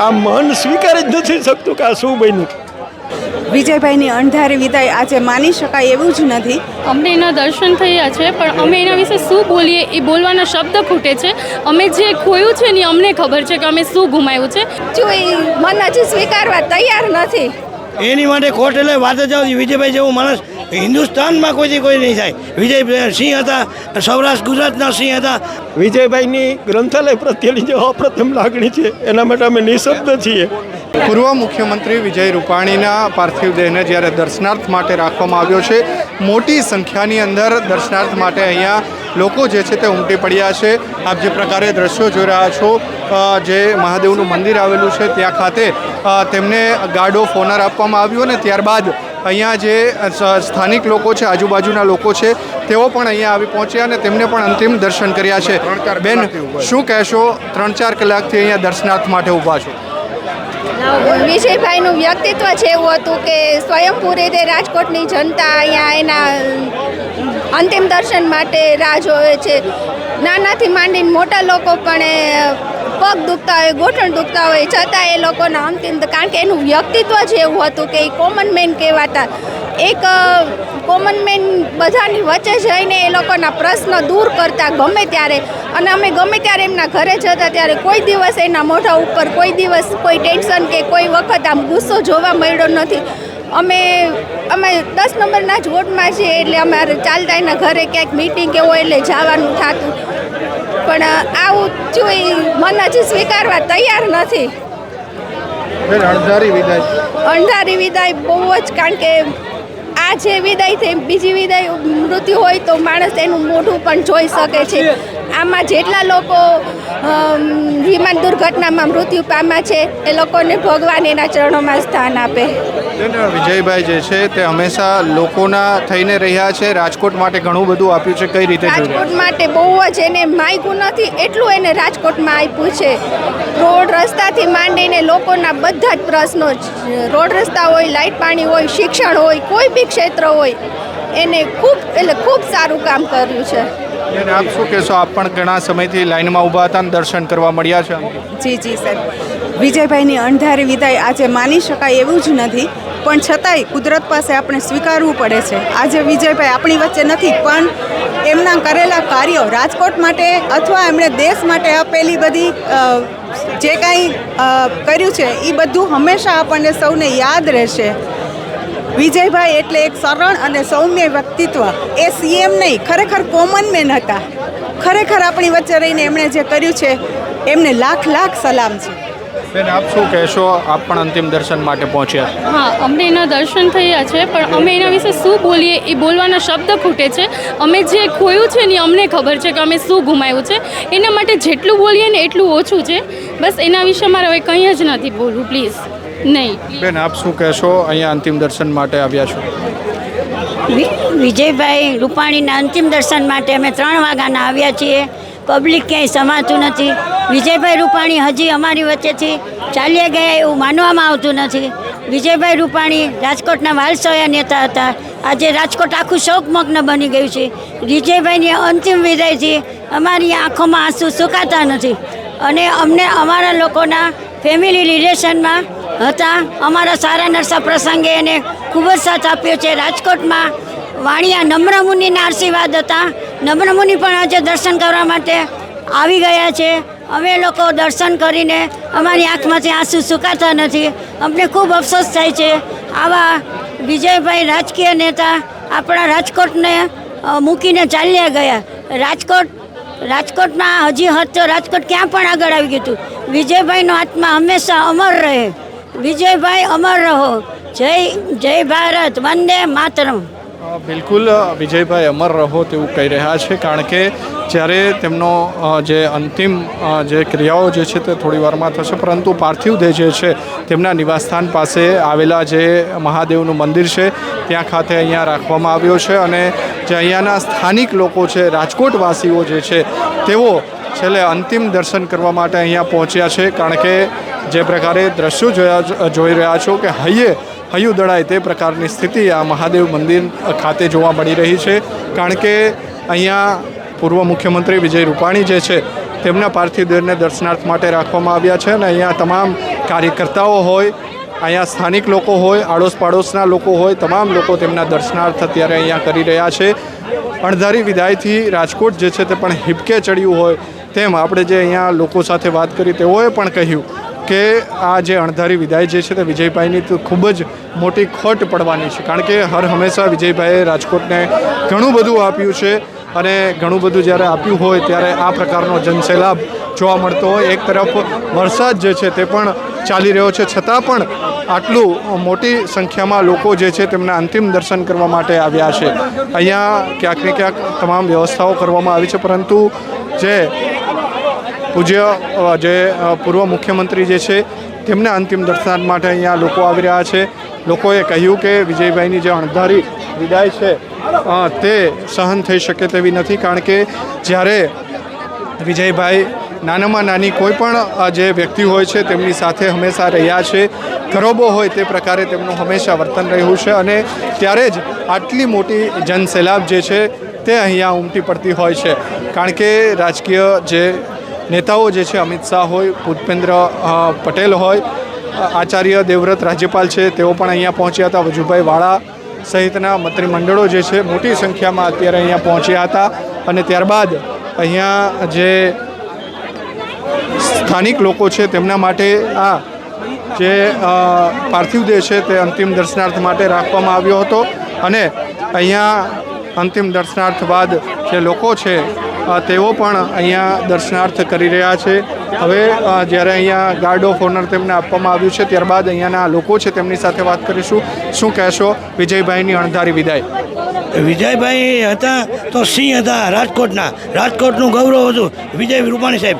આ મન સ્વીકારી જ નથી શકતું કે આ શું બન્યું. વિજયભાઈની અણધારી વિદાય આજે માની શકાય એવું જ નથી. અમને એના દર્શન થયા છે, પણ અમે એના વિશે શું બોલીએ એ બોલવાના શબ્દ ખૂટે છે. અમે જે ખોયું છે ને અમને ખબર છે કે અમે શું ગુમાવ્યું છે. જો એ મન હજી સ્વીકારવા તૈયાર નથી. એની માટે કોર્ટ એટલે વાત જ આવતી. વિજયભાઈ જેવો માણસ હિન્દુસ્તાનમાં કોઈથી કોઈ નહીં થાય. વિજય સિંહ હતા, સૌરાષ્ટ્ર ગુજરાતના સિંહ હતા. વિજયભાઈની ગ્રંથાલય પ્રત્યેની જે અપ્રતિમ લાગણી છે એના માટે અમે નિઃશબ્દ છીએ. પૂર્વ મુખ્યમંત્રી વિજય રૂપાણીના પાર્થિવ દેહને જ્યારે દર્શનાર્થ માટે રાખવામાં આવ્યો છે, મોટી સંખ્યાની અંદર દર્શનાર્થ માટે અહીંયા લોકો જે છે તે ઉમટી પડ્યા છે. આપ જે પ્રકારે દ્રશ્યો જોઈ રહ્યા છો, જે મહાદેવનું મંદિર આવેલું છે ત્યાં ખાતે તેમને ગાર્ડ ઓફ ઓનર આપવામાં આવ્યું અને ત્યારબાદ અહીંયા જે સ્થાનિક લોકો છે, આજુબાજુના લોકો છે, તેઓ પણ અહીંયા આવી પહોંચ્યા અને તેમને પણ અંતિમ દર્શન કર્યા છે. બેન, શું કહેશો? 3-4 કલાકથી અહીંયા દર્શનાર્થ માટે ઊભા છો. વિજયભાઈનું વ્યક્તિત્વ છે એવું હતું કે સ્વયંભૂ રીતે રાજકોટની જનતા અહીંયા એના અંતિમ દર્શન માટે રાહ જોવે છે. નાનાથી માંડીને મોટા લોકો પણ પગ દુખતા હોય, ગોઠણ દુખતા હોય, છતાં એ લોકોના અંતિમ, કારણ કે એનું વ્યક્તિત્વ જ એવું હતું કે એ કોમન મેન કહેવાતા. એક કોમન મેન બધાની વચ્ચે જઈને એ લોકોના પ્રશ્ન દૂર કરતા ગમે ત્યારે. અને અમે ગમે ત્યારે એમના ઘરે જતા ત્યારે કોઈ દિવસ એના મોઢા ઉપર કોઈ દિવસ કોઈ ટેન્શન કે કોઈ વખત આમ ગુસ્સો જોવા મળ્યો નથી. અમે 10 નંબરના જ વોર્ડમાં છીએ, એટલે અમારે ચાલતા એના ઘરે ક્યાંક મીટિંગ કે હોય એટલે જવાનું થતું. પણ આવું જોઈ મન હજી સ્વીકારવા તૈયાર નથી. અણધારી વિદાય બહુ જ, કારણ કે આ જે વિદાય થઈ, બીજી વિદાય મૃત્યુ હોય તો માણસ એનું મોઢું પણ જોઈ શકે છે. આમાં જેટલા લોકો વિમાન દુર્ઘટનામાં મૃત્યુ પામ્યા છે એ લોકોને ભગવાન એના ચરણોમાં સ્થાન આપે. વિજયભાઈ જે છે તે હંમેશા લોકોના થઈને રહ્યા છે. રાજકોટ માટે ઘણું બધું આપ્યું છે. કઈ રીતે? રાજકોટ માટે બહુ જ એને માગ્યું નથી એટલું એને રાજકોટમાં આપ્યું છે. રોડ રસ્તાથી માંડીને લોકોના બધા જ પ્રશ્નો, રોડ રસ્તા હોય, લાઇટ પાણી હોય, શિક્ષણ હોય, કોઈ બી ક્ષેત્ર હોય, એને ખૂબ સારું કામ કર્યું છે. આપ શું કહેશો? આપ પણ ઘણા સમયથી લાઈનમાં ઊભા હતા અને દર્શન કરવા મળ્યા છે. જી સર, વિજયભાઈની અણધારી વિદાય આજે માની શકાય એવું જ નથી, પણ છતાંય કુદરત પાસે આપણે સ્વીકારવું પડે છે. આજે વિજયભાઈ આપણી વચ્ચે નથી, પણ એમના કરેલા કાર્યો રાજકોટ માટે અથવા એમણે દેશ માટે આપેલી બધી જે કાંઈ કર્યું છે એ બધું હંમેશા આપણને સૌને યાદ રહેશે. વિજયભાઈ એટલે એક સરળ અને સૌમ્ય વ્યક્તિત્વ. એ સીએમ નહીં, ખરેખર કોમન મેન હતા. ખરેખર આપણી વચ્ચે રહીને એમણે જે કર્યું છે એમને લાખ સલામ છે. બેન, આપ શું કહેશો? આપ પણ અંતિમ દર્શન માટે પહોંચ્યા. હા, અમને એના દર્શન થયા છે, પણ અમે એના વિશે શું બોલીએ એ બોલવાના શબ્દ ખૂટે છે. અમે જે ખોયું છે ને અમને ખબર છે કે અમે શું ગુમાવ્યું છે. એના માટે જેટલું બોલીએ ને એટલું ઓછું છે. બસ એના વિશે મારે હવે કંઈ જ નથી બોલવું, પ્લીઝ. નહીં બેન, આપ શું કહેશો? અહીંયા અંતિમ દર્શન માટે આવ્યા છો. વિજયભાઈ રૂપાણીના અંતિમ દર્શન માટે અમે 3 વાગ્યાના આવ્યા છીએ. પબ્લિક ક્યાંય સમાતું નથી. વિજયભાઈ રૂપાણી હજી અમારી વચ્ચેથી ચાલ્યા ગયા એવું માનવામાં આવતું નથી. વિજયભાઈ રૂપાણી રાજકોટના વાલસોયા નેતા હતા. આજે રાજકોટ આખું શોકમગ્ન બની ગયું છે. વિજયભાઈની અંતિમ વિદાયથી અમારી આંખોમાં આંસુ સુકાતા નથી. અને અમને અમારા લોકોના ફેમિલી રિલેશનમાં હતા. અમારા સારા નરસા પ્રસંગે એને ખૂબ જ સાથ આપ્યો છે. રાજકોટમાં વાણિયા નમ્રમુનિના આશીર્વાદ હતા. નમ્રમુનિ પણ આજે દર્શન કરવા માટે આવી ગયા છે. અમે લોકો દર્શન કરીને અમારી આંખમાંથી આંસુ સુકાતા નથી. અમને ખૂબ અફસોસ થાય છે. આવા વિજયભાઈ રાજકીય નેતા આપણા રાજકોટને મૂકીને ચાલ્યા ગયા. રાજકોટમાં હજી હતો. રાજકોટ ક્યાં પણ આગળ આવી ગયું હતું. વિજયભાઈનો આત્મા હંમેશા અમર રહે. વિજયભાઈ અમર રહો. જય ભારત, વંદે માતરમ. બિલકુલ, વિજયભાઈ અમર રહો તેવું કહી રહ્યા છે. કારણ કે જ્યારે તેમનો જે અંતિમ જે ક્રિયાઓ જે છે તે થોડી વારમાં થશે, પરંતુ પાર્થિવ દેહ જે છે તેમના નિવાસસ્થાન પાસે આવેલા જે મહાદેવનું મંદિર છે ત્યાં ખાતે અહીંયા રાખવામાં આવ્યો છે. અને જે અહીંયાના સ્થાનિક લોકો છે, રાજકોટવાસીઓ જે છે, તેઓ છેલ્લે અંતિમ દર્શન કરવા માટે અહીંયા પહોંચ્યા છે. કારણ કે જે પ્રકારે દ્રશ્યો જોઈ રહ્યા છો કે હૈયું દળાય તે પ્રકારની સ્થિતિ આ મહાદેવ મંદિર ખાતે જોવા મળી રહી છે. કારણ કે અહીંયા પૂર્વ મુખ્યમંત્રી વિજય રૂપાણી જે છે તેમના પાર્થિવ દેહને દર્શનાર્થ માટે રાખવામાં આવ્યા છે અને અહીંયા તમામ કાર્યકર્તાઓ હોય, અહીંયા સ્થાનિક લોકો હોય, આડોશ પાડોશના લોકો હોય, તમામ લોકો તેમના દર્શનાર્થ અત્યારે અહીંયા કરી રહ્યા છે. અણધારી વિદાયથી રાજકોટ જે છે તે પણ હિબકે ચડ્યું હોય તેમ આપણે જે અહીંયા લોકો સાથે વાત કરી તેઓએ પણ કહ્યું કે આ જે અણધારી વિદાય જે છે તે વિજયભાઈની તો ખૂબ જ મોટી ખોટ પડવાની છે. કારણ કે હર હંમેશા વિજયભાઈએ રાજકોટને ઘણું બધું આપ્યું છે અને ઘણું બધું જ્યારે આપ્યું હોય ત્યારે આ પ્રકારનો જનસેલાબ જોવા મળતો હોય. એક તરફ વરસાદ જે છે તે પણ ચાલી રહ્યો છે, છતાં પણ આટલું મોટી સંખ્યામાં લોકો જે છે તેમના અંતિમ દર્શન કરવા માટે આવ્યા છે. અહીંયા ક્યાંક ને ક્યાંક તમામ વ્યવસ્થાઓ કરવામાં આવી છે, પરંતુ જે પૂજ્ય જે પૂર્વ મુખ્યમંત્રી જે છે તેમના અંતિમ દર્શન માટે અહીંયા લોકો આવી રહ્યા છે. લોકોએ કહ્યું કે વિજયભાઈની જે અણધારી વિદાય છે તે સહન થઈ શકે તેવી નથી. કારણ કે જ્યારે વિજયભાઈ નાનામાં નાની કોઈ પણ જે વ્યક્તિ હોય છે તેમની સાથે હંમેશા રહ્યા છે, ગરોબો હોય તે પ્રકારે તેમનું હંમેશા વર્તન રહ્યું છે અને ત્યારે જ આટલી મોટી જનસેલાબ જે છે તે અહીંયા ઉમટી પડતી હોય છે. કારણ કે રાજકીય જે નેતાઓ જે છે, અમિત શાહ હોય, ભૂપેન્દ્ર પટેલ હોય, આચાર્ય દેવવ્રત રાજ્યપાલ છે તેઓ પણ અહીંયા પહોંચ્યા હતા, વજુભાઈ વાળા સહિતના મંત્રીમંડળો જે છે મોટી સંખ્યામાં અત્યારે અહીંયા પહોંચ્યા હતા. અને ત્યારબાદ અહીંયા જે સ્થાનિક લોકો છે તેમના માટે આ જે પાર્થિવ દેહ છે તે અંતિમ દર્શનાર્થ માટે રાખવામાં આવ્યો હતો. અને અહીંયા અંતિમ દર્શનાર્થ બાદ જે લોકો છે તેઓ પણ અહીંયા દર્શનાર્થ કરી રહ્યા છે. હવે જ્યારે અહીંયા ગાર્ડ ઓફ ઓનર તેમને આપવામાં આવ્યું છે ત્યારબાદ અહીંયાના લોકો છે તેમની સાથે વાત કરીશું. શું કહેશો વિજયભાઈની અણધારી વિદાય? વિજયભાઈ હતા તો સિંહ હતા રાજકોટનું ગૌરવ હતું. વિજય રૂપાણી સાહેબ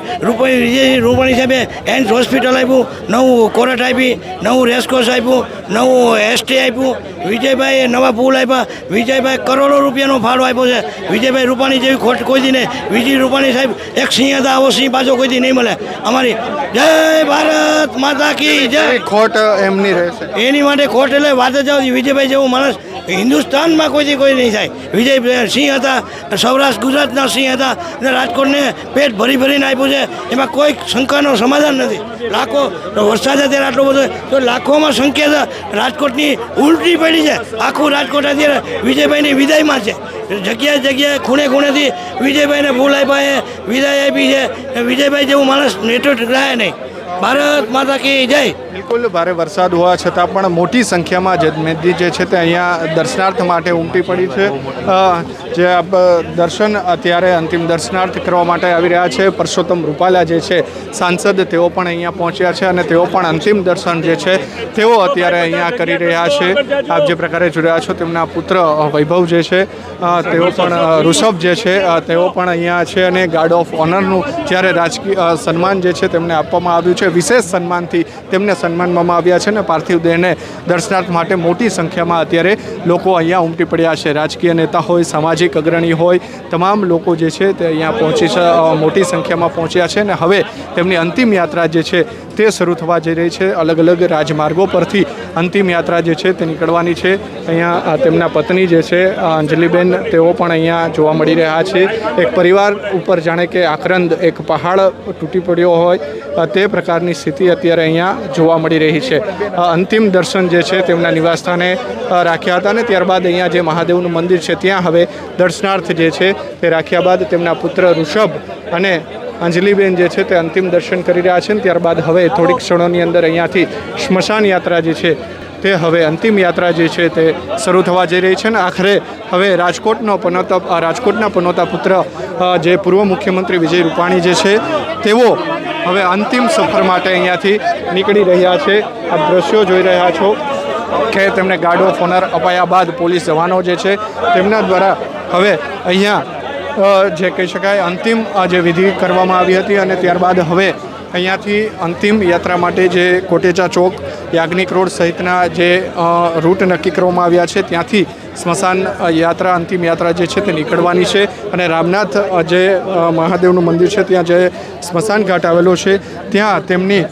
વિજય રૂપાણી સાહેબે એન્ડ હોસ્પિટલ આપ્યું, નવું કોર્ટ આપી, નવું રેસકોર્સ આપ્યું, નવું એસટી આપ્યું. વિજયભાઈએ નવા પુલ આપ્યા. વિજયભાઈ કરોડો રૂપિયાનો ફાળો આપ્યો છે. વિજયભાઈ રૂપાણી જેવી ખોટ કોઈ દી નહીં. વિજય રૂપાણી સાહેબ એક સિંહ હતા, આવો સિંહ પાછો કોઈ દી નહીં મળે. અમારી જય ભારત માતા કી જય. ખોટ એમની રહેશે, એની માટે ખોટ એટલે વાત જ આવતી. વિજયભાઈ જેવો માણસ હિન્દુસ્તાનમાં કોઈથી કોઈ નહીં થાય. વિજય સિંહ હતા, સૌરાષ્ટ્ર ગુજરાતના સિંહ હતા અને રાજકોટને પેટ ભરીને આપ્યું છે. એમાં કોઈ શંકાનો સમાધાન નથી. લાખો વરસાદ અત્યારે આટલો બધો તો લાખોમાં સંખ્યા રાજકોટની ઉલટી પડી છે. આખું રાજકોટ અત્યારે વિજયભાઈની વિદાયમાં છે. જગ્યાએ ખૂણેથી વિજયભાઈને ફૂલ આપ્યા, વિદાય આપી છે. વિજયભાઈ જેવું માણસ નેટવર્ક રહે નહીં. ભારત માતા કી જય. બિલકુલ ભારે વરસાદ હોવા છતાં પણ મોટી સંખ્યામાં જનમેદની જે છે તે અહીંયા દર્શનાર્થ માટે ઉમટી પડી છે. જે દર્શન અત્યારે અંતિમ દર્શનાર્થ કરવા માટે આવી રહ્યા છે. પરસોત્તમ રૂપાલા જે છે સાંસદ, તેઓ પણ અહીંયા પહોંચ્યા છે અને તેઓ પણ અંતિમ દર્શન જે છે તેઓ અત્યારે અહીંયા કરી રહ્યા છે. આપ જે પ્રકારે જોઈ રહ્યા છો તેમના પુત્ર વૈભવ જે છે તેઓ પણ, ઋષભ જે છે તેઓ પણ અહીંયા છે. અને ગાર્ડ ઓફ ઓનરનું જ્યારે રાજકીય સન્માન જે છે તેમને આપવામાં આવ્યું છે. વિશેષ સન્માનથી તેમને સન્માનવામાં આવ્યા છે અને પાર્થિવ દેહને દર્શનાર્થ માટે મોટી સંખ્યામાં અત્યારે લોકો અહીંયા ઉમટી પડ્યા છે. રાજકીય નેતા હોય, સામાજિક અગ્રણી હોય, તમામ લોકો જે છે તે અહીંયા મોટી સંખ્યામાં પહોંચ્યા છે. અને હવે તેમની અંતિમ યાત્રા જે છે તે શરૂ થવા જઈ રહી છે. અલગ અલગ રાજમાર્ગો પરથી અંતિમ યાત્રા જે છે તે નીકળવાની છે. અહીંયા તેમના પત્ની જે છે અંજલિબેન, તેઓ પણ અહીંયા જોવા મળી રહ્યા છે. એક પરિવાર ઉપર જાણે કે આક્રંદ એક પહાડ તૂટી પડ્યો હોય તે પ્રકારની સ્થિતિ અત્યારે અહીંયા જોવા મળી રહી છે. અંતિમ દર્શન જે છે તેમના નિવાસસ્થાને રાખ્યા હતા અને ત્યારબાદ અહીંયા જે મહાદેવનું મંદિર છે ત્યાં હવે દર્શનાર્થ જે છે તે રાખ્યા બાદ તેમના પુત્ર ઋષભ અને અંજલિબેન જે છે તે અંતિમ દર્શન કરી રહ્યા છે. ત્યારબાદ હવે થોડીક ક્ષણોની અંદર અહીંયાથી સ્મશાન યાત્રા જે છે તે હવે અંતિમ યાત્રા જે છે તે શરૂ થવા જઈ રહી છે. અને આખરે હવે રાજકોટના પનોતા પુત્ર જે પૂર્વ મુખ્યમંત્રી વિજય રૂપાણી જે છે તેઓ હવે અંતિમ સફર માટે અહીંયાથી નીકળી રહ્યા છે. આપ દ્રશ્યો જોઈ રહ્યા છો કે તેમને ગાર્ડ ઓફ ઓનર અપાયા બાદ પોલીસ જવાનો જે છે તેમના દ્વારા હવે અહીંયા જે કહી શકાય અંતિમ જે વિધિ કરવામાં આવી હતી અને ત્યારબાદ હવે અહીંયાથી અંતિમ યાત્રા માટે જે કોટેચા ચોક, યાજ્ઞિક રોડ સહિતના જે રૂટ નક્કી કરવામાં આવ્યા છે ત્યાંથી સ્મશાન યાત્રા, અંતિમ યાત્રા જે છે તે નીકળવાની છે. અને રામનાથ જે મહાદેવનું મંદિર છે ત્યાં જે સ્મશાન ઘાટ આવેલો છે ત્યાં તેમની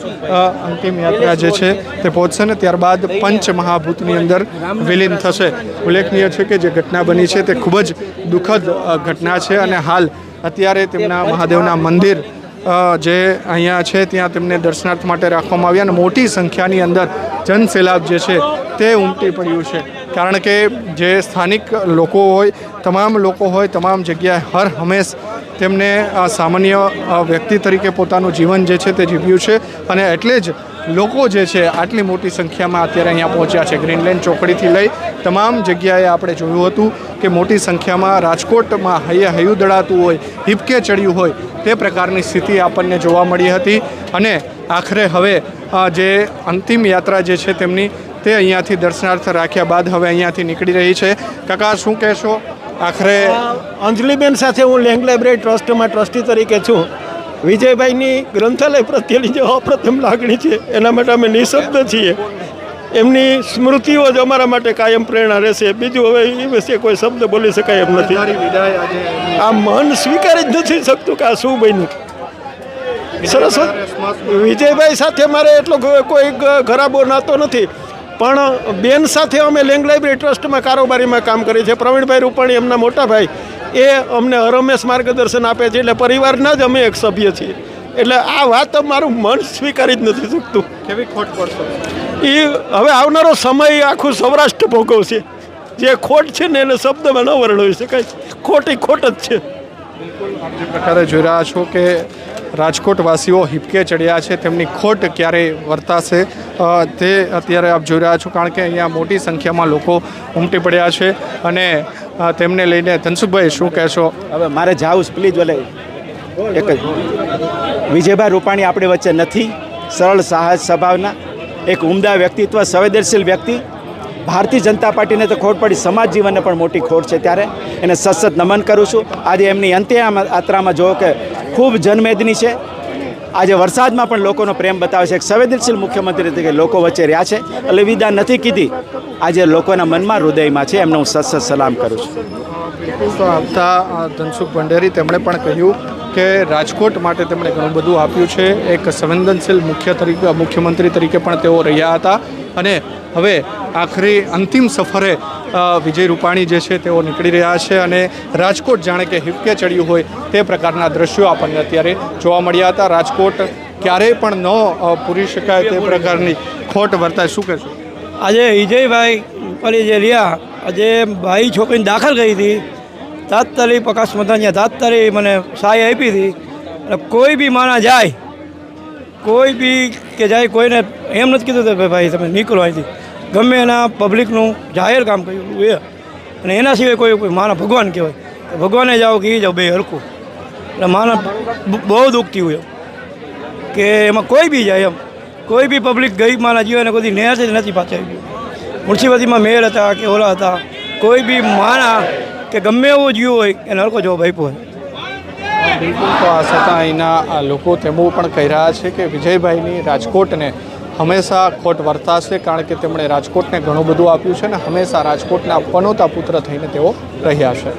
અંતિમ યાત્રા જે છે તે પહોંચશે ને ત્યારબાદ પંચ મહાભૂતની અંદર વિલીન થશે. ઉલ્લેખનીય છે કે જે ઘટના બની છે તે ખૂબ જ દુઃખદ ઘટના છે અને હાલ અત્યારે તેમના મહાદેવના મંદિર જે છે તે જે અહીંયા છે ત્યાં તેમને દર્શનાર્થ માટે રાખવામાં આવ્યા અને મોટી સંખ્યાની અંદર જનસેલાબ જે છે તે ઉમટી પડ્યું છે. કારણ કે જે સ્થાનિક લોકો હોય, તમામ લોકો હોય, તમામ જગ્યાએ હર હંમેશ તેમને સામાન્ય વ્યક્તિ તરીકે પોતાનું જીવન જે છે તે જીવ્યું છે અને એટલે જ લોકો જે છે આટલી મોટી સંખ્યામાં અત્યારે અહીંયા પહોંચ્યા છે. ગ્રીનલેન્ડ ચોકડીથી લઈ તમામ જગ્યાએ આપણે જોયું હતું કે મોટી સંખ્યામાં રાજકોટમાં હૈયું દળાતું હોય, હિપકે ચડ્યું હોય તે પ્રકારની સ્થિતિ આપણને જોવા મળી હતી અને આખરે હવે જે અંતિમ યાત્રા જે છે તેમની તે અહીંયાથી દર્શનાર્થ રાખ્યા બાદ હવે અહીંયાથી નીકળી રહી છે. કાકા શું કહેશો? આખરે અંજલિબેન સાથે હું લેંગ લાઇબ્રેરી ટ્રસ્ટમાં ટ્રસ્ટી તરીકે છું. વિજયભાઈની ગ્રંથાલય પ્રત્યેની જે અપ્રતિમ લાગણી છે એના માટે અમે નિઃશબ્દ છીએ. એમની સ્મૃતિઓ જ અમારા માટે કાયમ પ્રેરણા રહેશે. બીજું હવે એ વિશે કોઈ શબ્દ બોલી શકાય એમ નથી. આ મન સ્વીકારી જ નથી શકતું કે આ શું બન્યું. સરસ. વિજયભાઈ સાથે મારે એટલો કોઈ ખરાબો નાતો નથી, પણ બેન સાથે અમે લેંગ લાઇબ્રેરી ટ્રસ્ટમાં કારોબારીમાં કામ કરીએ છીએ. પ્રવીણભાઈ રૂપાણી એમના મોટા ભાઈ એ અમને હરમેશ માર્ગદર્શન આપે છે, એટલે પરિવારના જ અમે એક સભ્ય છીએ. એટલે આ વાત મારું મન સ્વીકારી જ નથી શકતું. કેવી ખોટ પડશે એ હવે આવનારો સમય આખું સૌરાષ્ટ્ર ભોગવશે. જે ખોટ છે ને એને શબ્દમાં ન વર્ણવી શકાય. ખોટી ખોટ જ છે. આપ જે પ્રકારે જોઈ રહ્યા છો કે રાજકોટવાસીઓ હિપકે ચડ્યા છે, તેમની ખોટ ક્યારે વર્તાશે તે અત્યારે આપ જોઈ રહ્યા છો. કારણ કે અહીંયા મોટી સંખ્યામાં લોકો ઉમટી પડ્યા છે અને તેમને લઈને ધનસુખભાઈ શું કહેશો? હવે મારે જાઉં પ્લીઝ. બોલે એક જ વિજયભાઈ રૂપાણી આપણી વચ્ચે નથી. સરળ સાહસ સ્વભાવના એક ઉમદા વ્યક્તિત્વ, સંવેદનશીલ વ્યક્તિ. ભારતીય જનતા પાર્ટીને તો ખોટ પડી, સમાજ જીવનને પણ મોટી ખોટ છે. ત્યારે એને સતત નમન કરું છું. આજે એમની અંત્ય યાત્રામાં જો કે ખૂબ જનમેદની છે. આજે વરસાદમાં પણ લોકોનો પ્રેમ બતાવે છે. એક સંવેદનશીલ મુખ્યમંત્રી તરીકે લોકો વચ્ચે રહ્યા છે એટલે વિદા નથી કીધી. આજે લોકોના મનમાં, હૃદયમાં છે. એમને હું સતત સલામ કરું છું. તો આવતા ધનસુખ ભંડેરી તેમણે પણ કહ્યું કે રાજકોટ માટે તેમણે ઘણું બધું આપ્યું છે. એક સંવેદનશીલ મુખ્યમંત્રી તરીકે પણ તેઓ રહ્યા હતા અને હવે આખરી અંતિમ સફરે વિજય રૂપાણી જે છે તેઓ નીકળી રહ્યા છે અને રાજકોટ જાણે કે હિપકે ચડ્યું હોય તે પ્રકારના દ્રશ્યો આપણને અત્યારે જોવા મળ્યા હતા. રાજકોટ ક્યારેય પણ ન પૂરી શકાય તે પ્રકારની ખોટ વર્તાય. શું કહેશો? આજે વિજયભાઈ રૂપાણી જે રહ્યા, આજે ભાઈ છોકરીને દાખલ કરી હતી તાત્કાલિક પ્રકાશ મતાની તાત્કાલિક મને સહાય આપી હતી. અને કોઈ બી માણા જાય, કોઈ બી કે જાય, કોઈને એમ નથી કીધું કે ભાઈ તમે નીકળો અહીંથી. ગમે એના પબ્લિકનું જાહેર કામ કર્યું એ, અને એના સિવાય કોઈ માના ભગવાન કહેવાય, ભગવાને જાઓ કે એ જાઓ, બે હરખું. એટલે માના બહુ દુઃખથી હોય કે એમાં કોઈ બી જાય, એમ કોઈ બી પબ્લિક ગઈ માના જીવને કોઈ નેહરથી નથી પાછા આવી ગયું. મ્યુનિસિપાલિટીમાં મેયર હતા કે ઓલા હતા, કોઈ બી માણા કે ગમે એવો જીવ હોય એને હરખો જવાબ આપ્યો હોય. બિલકુલ. તો આ છતાં અહીંના લોકો તેવું પણ કહી રહ્યા છે કે વિજયભાઈની રાજકોટને હંમેશા ખોટ વર્તાશે. કારણ કે તેમણે રાજકોટને ઘણું બધું આપ્યું છે અને હંમેશા રાજકોટના પનોતા પુત્ર થઈને તેઓ રહ્યા છે.